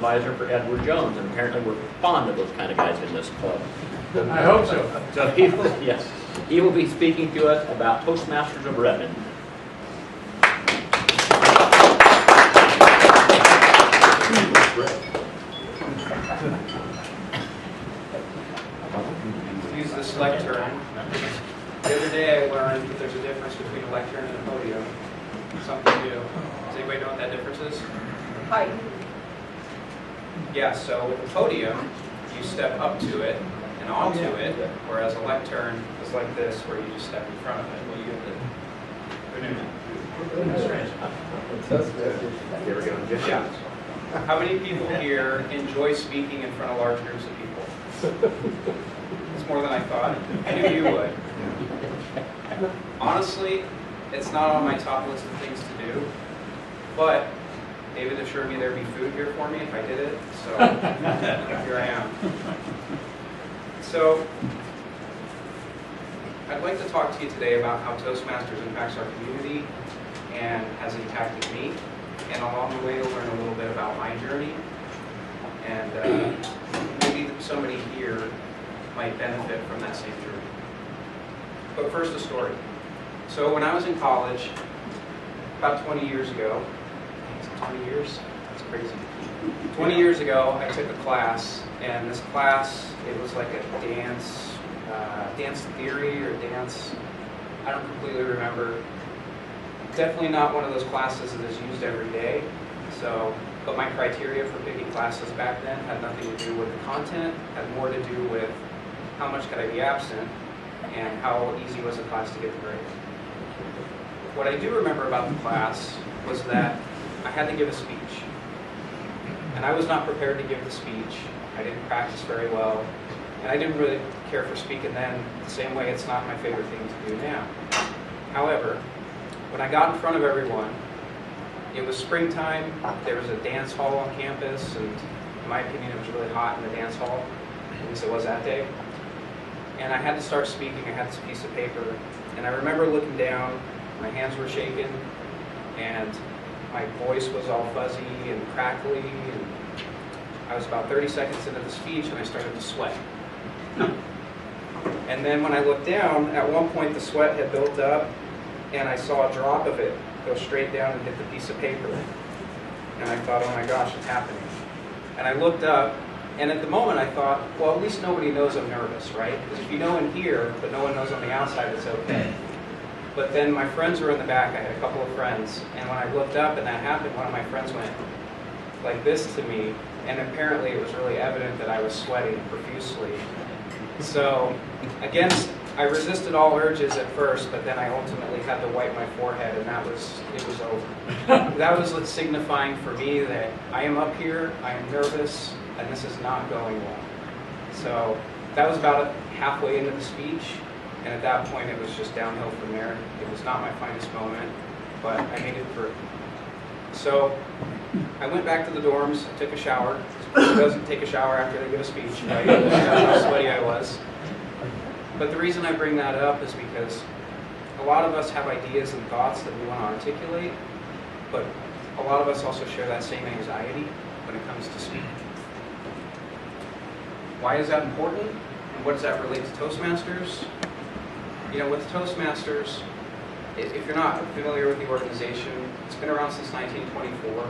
advisor for Edward Jones, and apparently we're fond of those kind of guys in this club. I hope so. So he will be speaking to us about Toastmasters of Redmond. Use this lectern. The other day I learned that there's a difference between a lectern and a podium. Something new. Does anybody know what that difference is? Height. Yeah, so with a podium, you step up to it and onto it, whereas a lectern is like this, where you just step in front of it. Well, you Here we go. Good yeah. How many people here enjoy speaking in front of large groups of people? It's more than I thought. I knew you would. Honestly, it's not on my top list of things to do, but David assured me there'd be food here for me if I did it, so here I am. So, I'd like to talk to you today about how Toastmasters impacts our community and has impacted me, and along the way you'll learn a little bit about my journey, and maybe somebody here might benefit from that same journey. But first, a story. So when I was in college, about 20 years ago, 20 years? That's crazy. 20 years ago, I took a class, and this class, it was like a dance theory or dance, I don't completely remember. Definitely not one of those classes that is used every day. So, but my criteria for picking classes back then had nothing to do with the content, had more to do with how much could I be absent and how easy was the class to get the grade. What I do remember about the class was that I had to give a speech. And I was not prepared to give the speech. I didn't practice very well. And I didn't really care for speaking then, the same way it's not my favorite thing to do now. However, when I got in front of everyone, it was springtime, there was a dance hall on campus, and in my opinion it was really hot in the dance hall, at least it was that day. And I had to start speaking, I had this piece of paper, and I remember looking down, my hands were shaking, and my voice was all fuzzy and crackly, and I was about 30 seconds into the speech and I started to sweat. And then when I looked down, at one point the sweat had built up, and I saw a drop of it go straight down and hit the piece of paper. And I thought, oh my gosh, it's happening. And I looked up, and at the moment I thought, well, at least nobody knows I'm nervous, right? Because if you know in here, but no one knows on the outside, it's okay. But then my friends were in the back. I had a couple of friends. And when I looked up and that happened, one of my friends went like this to me. And apparently it was really evident that I was sweating profusely. So again, I resisted all urges at first, but then I ultimately had to wipe my forehead, and it was over. That was signifying for me that I am up here, I am nervous, and this is not going well. So that was about halfway into the speech. And at that point, it was just downhill from there. It was not my finest moment, but I made it through. So I went back to the dorms, I took a shower. Who doesn't take a shower after they give a speech, right? That's how sweaty I was. But the reason I bring that up is because a lot of us have ideas and thoughts that we want to articulate, but a lot of us also share that same anxiety when it comes to speaking. Why is that important? And what does that relate to Toastmasters? You know, with Toastmasters, if you're not familiar with the organization, it's been around since 1924,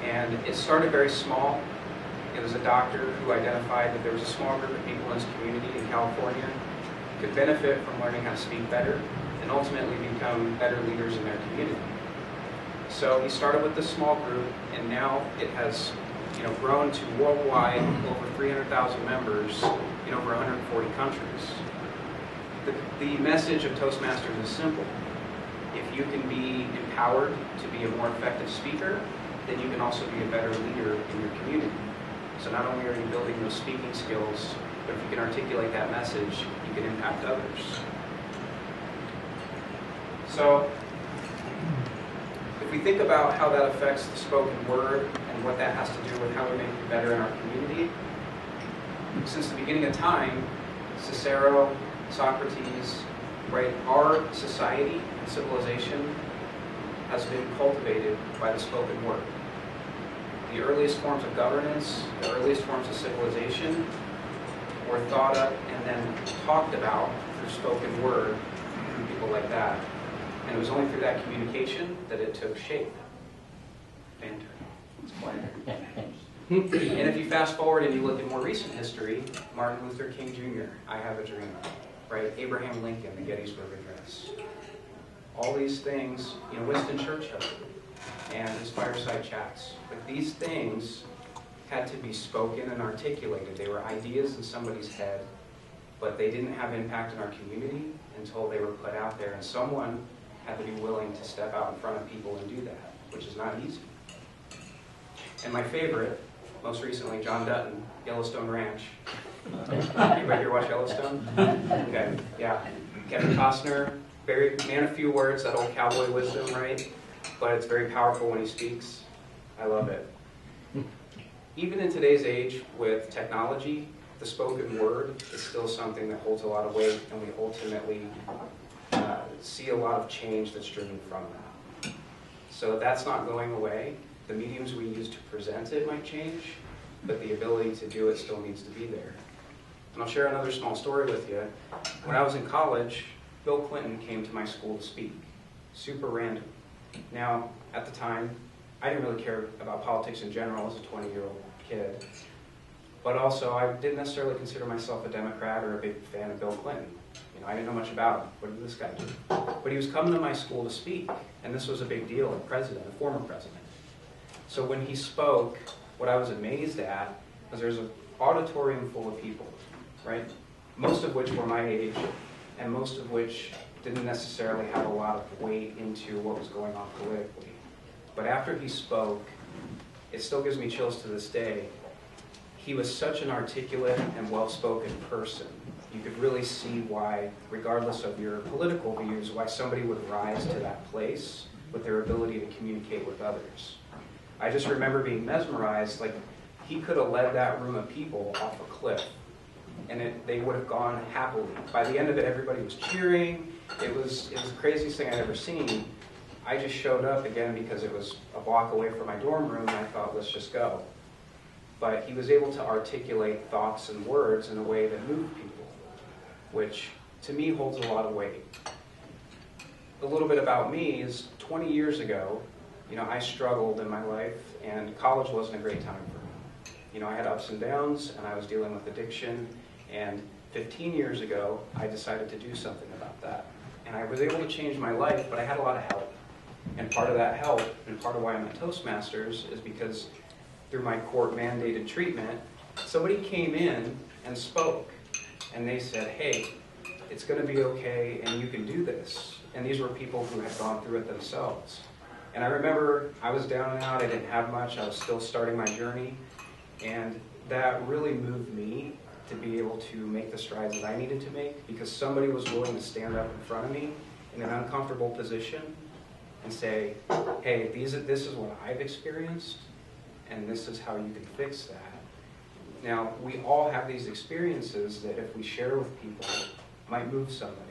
and it started very small. It was a doctor who identified that there was a small group of people in his community in California who could benefit from learning how to speak better and ultimately become better leaders in their community. So he started with this small group, and now it has grown to worldwide over 300,000 members in over 140 countries. The message of Toastmasters is simple. If you can be empowered to be a more effective speaker, then you can also be a better leader in your community. So not only are you building those speaking skills, but if you can articulate that message, you can impact others. So if we think about how that affects the spoken word and what that has to do with how we make it better in our community, since the beginning of time, Cicero, Socrates, right, our society and civilization has been cultivated by the spoken word. The earliest forms of governance, the earliest forms of civilization were thought up and then talked about through spoken word, through people like that. And it was only through that communication that it took shape. Banter. It's quieter. And if you fast forward and you look at more recent history, Martin Luther King Jr., I Have a Dream, right? Abraham Lincoln, the Gettysburg Address. All these things, Winston Churchill and his fireside chats. But these things had to be spoken and articulated. They were ideas in somebody's head, but they didn't have impact in our community until they were put out there. And someone had to be willing to step out in front of people and do that, which is not easy. And my favorite, most recently, John Dutton, Yellowstone Ranch. Anybody here watch Yellowstone? Okay, yeah. Kevin Costner, very man of few words, that old cowboy wisdom, right? But it's very powerful when he speaks. I love it. Even in today's age with technology, the spoken word is still something that holds a lot of weight, and we ultimately see a lot of change that's driven from that. So that's not going away. The mediums we use to present it might change, but the ability to do it still needs to be there. And I'll share another small story with you. When I was in college, Bill Clinton came to my school to speak. Super random. Now, at the time, I didn't really care about politics in general as a 20-year-old kid. But also, I didn't necessarily consider myself a Democrat or a big fan of Bill Clinton. I didn't know much about him. What did this guy do? But he was coming to my school to speak, and this was a big deal, a former president. So when he spoke, what I was amazed at was there's an auditorium full of people, right? Most of which were my age, and most of which didn't necessarily have a lot of weight into what was going on politically. But after he spoke, it still gives me chills to this day. He was such an articulate and well-spoken person. You could really see why, regardless of your political views, why somebody would rise to that place with their ability to communicate with others. I just remember being mesmerized, like he could have led that room of people off a cliff, and they would have gone happily. By the end of it, everybody was cheering. It was the craziest thing I'd ever seen. I just showed up again because it was a block away from my dorm room, and I thought, let's just go. But he was able to articulate thoughts and words in a way that moved people, which to me holds a lot of weight. A little bit about me is 20 years ago, I struggled in my life, and college wasn't a great time for me. I had ups and downs, and I was dealing with addiction, and 15 years ago, I decided to do something about that. And I was able to change my life, but I had a lot of help. And part of that help, and part of why I'm at Toastmasters, is because through my court-mandated treatment, somebody came in and spoke. And they said, hey, it's going to be okay, and you can do this. And these were people who had gone through it themselves. And I remember I was down and out, I didn't have much, I was still starting my journey, and that really moved me to be able to make the strides that I needed to make, because somebody was willing to stand up in front of me in an uncomfortable position and say, hey, this is what I've experienced, and this is how you can fix that. Now, we all have these experiences that if we share with people, might move somebody.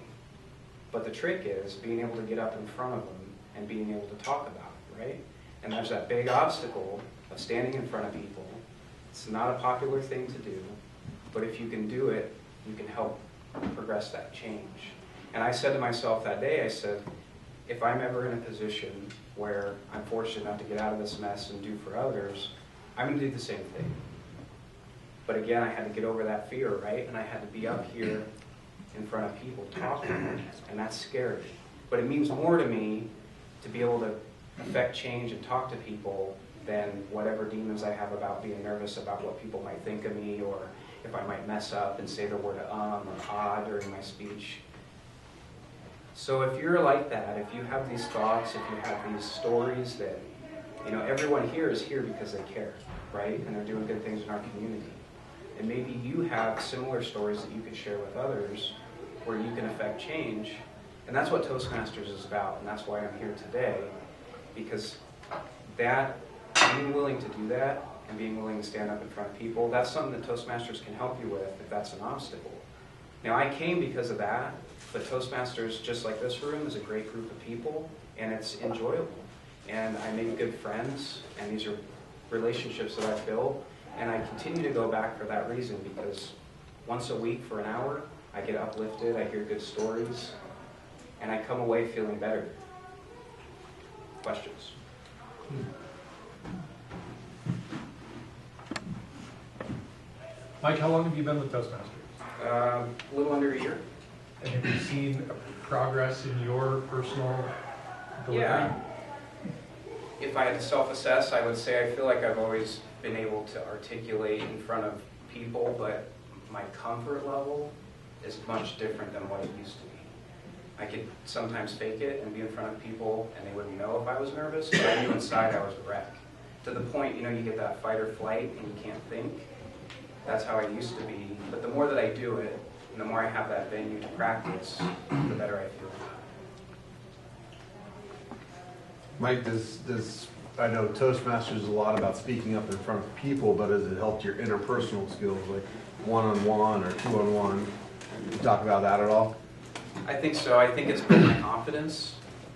But the trick is being able to get up in front of them and being able to talk about it, right? And there's that big obstacle of standing in front of people. It's not a popular thing to do, but if you can do it, you can help progress that change. And I said to myself that day, I said, if I'm ever in a position where I'm fortunate enough to get out of this mess and do for others, I'm going to do the same thing. But again, I had to get over that fear, right? And I had to be up here in front of people talking, and that's scary. But it means more to me to be able to affect change and talk to people than whatever demons I have about being nervous about what people might think of me, or if I might mess up and say the word or during my speech. So if you're like that, if you have these thoughts, if you have these stories that, everyone here is here because they care, right? And they're doing good things in our community. And maybe you have similar stories that you can share with others where you can affect change. And that's what Toastmasters is about, and that's why I'm here today, because being willing to do that and being willing to stand up in front of people, that's something that Toastmasters can help you with if that's an obstacle. Now, I came because of that, but Toastmasters, just like this room, is a great group of people, and it's enjoyable. And I make good friends, and these are relationships that I build, and I continue to go back for that reason, because once a week for an hour, I get uplifted, I hear good stories, and I come away feeling better. Questions? Mike, how long have you been with Toastmasters? A little under a year. And have you seen progress in your personal delivery? Yeah. If I had to self-assess, I would say I feel like I've always been able to articulate in front of people, but my comfort level is much different than what it used to be. I could sometimes fake it and be in front of people and they wouldn't know if I was nervous, but I knew inside I was a wreck. To the point, you get that fight or flight and you can't think. That's how I used to be. But the more that I do it, and the more I have that venue to practice, the better I feel. Mike, I know Toastmasters is a lot about speaking up in front of people, but has it helped your interpersonal skills, like one-on-one or two-on-one? Can you talk about that at all? I think so. I think it's built my confidence.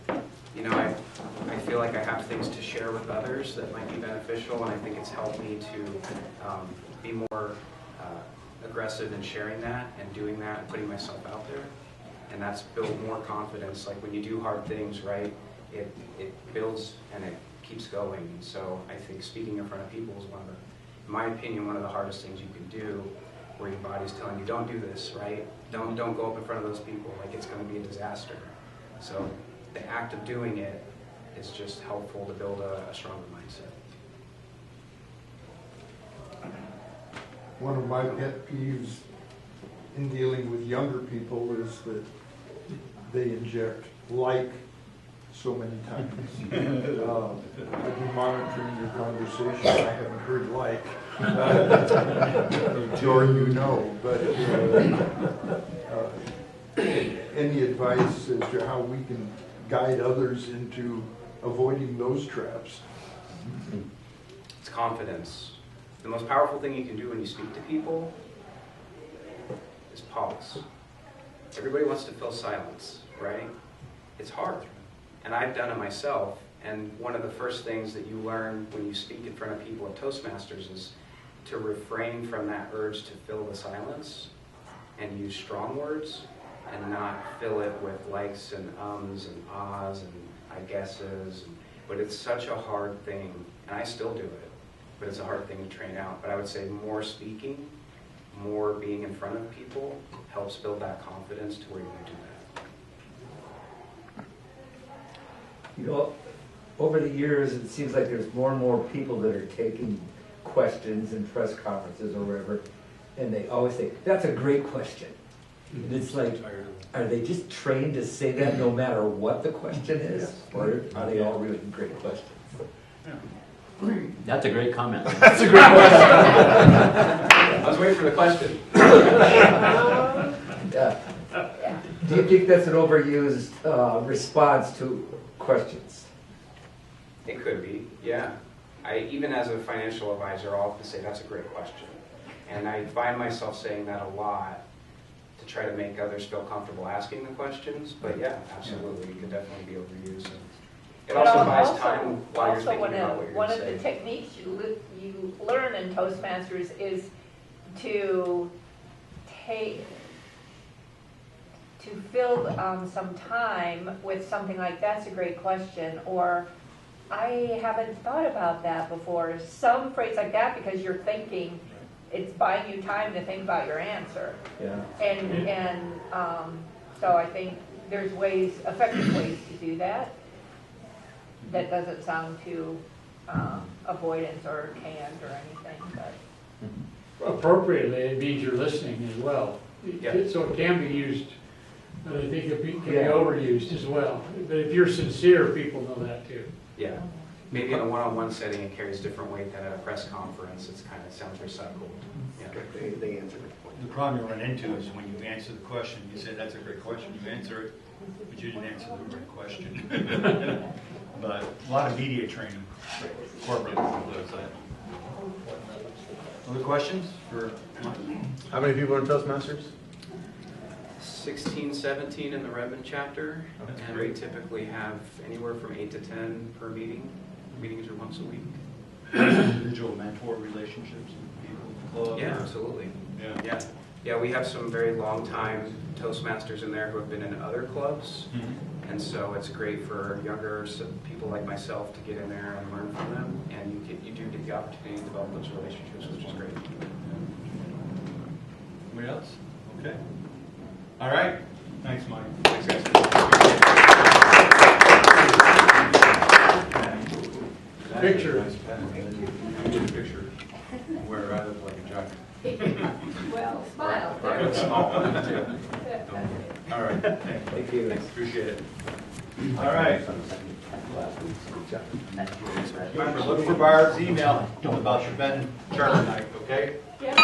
I feel like I have things to share with others that might be beneficial, and I think it's helped me to be more aggressive in sharing that and doing that and putting myself out there. And that's built more confidence. Like when you do hard things, right, it builds and it keeps going. And so I think speaking in front of people is in my opinion, one of the hardest things you can do, where your body's telling you, don't do this, right? Don't go up in front of those people, like it's going to be a disaster. So the act of doing it is just helpful to build a stronger mindset. One of my pet peeves in dealing with younger people is that they inject like so many times. I've been monitoring your conversation. I haven't heard like. Jordan, but any advice as to how we can guide others into avoiding those traps? It's confidence. The most powerful thing you can do when you speak to people is pause. Everybody wants to fill silence, right? It's hard. And I've done it myself. And one of the first things that you learn when you speak in front of people at Toastmasters is to refrain from that urge to fill the silence and use strong words and not fill it with likes and ums and ahs and I guesses. But it's such a hard thing, and I still do it, but it's a hard thing to train out. But I would say more speaking, more being in front of people helps build that confidence to where you can do that. Over the years, it seems like there's more and more people that are taking questions in press conferences or wherever, and they always say, that's a great question. And it's like, are they just trained to say that no matter what the question is? Or are they all really great questions? That's a great comment. That's a great question. I was waiting for the question. Yeah. Do you think that's an overused response to questions? It could be, yeah. Even as a financial advisor, I'll often say that's a great question. And I find myself saying that a lot to try to make others feel comfortable asking the questions. But yeah, absolutely, it could definitely be overused. And it also buys time while you're thinking about what you're one going of to the say. techniques you learn in Toastmasters is to fill some time with something like, that's a great question, or I haven't thought about that before. Some phrase like that, because you're thinking, it's buying you time to think about your answer. Yeah. And so I think there's effective ways to do that. That doesn't sound too avoidance or canned or anything, but. Appropriately, it means you're listening as well. Yeah. So it can be used, but I think it can be overused as well. But if you're sincere, people know that too. Yeah. Maybe in a one-on-one setting, it carries different weight than at a press conference. It sounds recycled. Yeah. They answer the question. The problem you run into is when you answer the question, you say, that's a great question, you answer it, but you didn't answer the right question. But a lot of media training, corporate does that. Other questions for Mike? How many people are in Toastmasters? 16, 17 in the Redmond chapter, and we typically have anywhere from 8 to 10 per meeting. Meetings are once a week. individual mentor relationships with people in the club? Yeah, absolutely. Yeah. Yeah, yeah, we have some very long-time Toastmasters in there who have been in other clubs, Mhm. and so it's great for younger people like myself to get in there and learn from them, and you do get the opportunity to develop those relationships, which is great. Anybody else? Okay. All right. Thanks, Mike. Thanks, guys. Picture. Nice pen. Get a picture where I look like a giant. Well, smile. I look small. All right. Thank you. Appreciate it. All right. Remember, look for Barb's email about the Ben Charter night, okay? Yeah.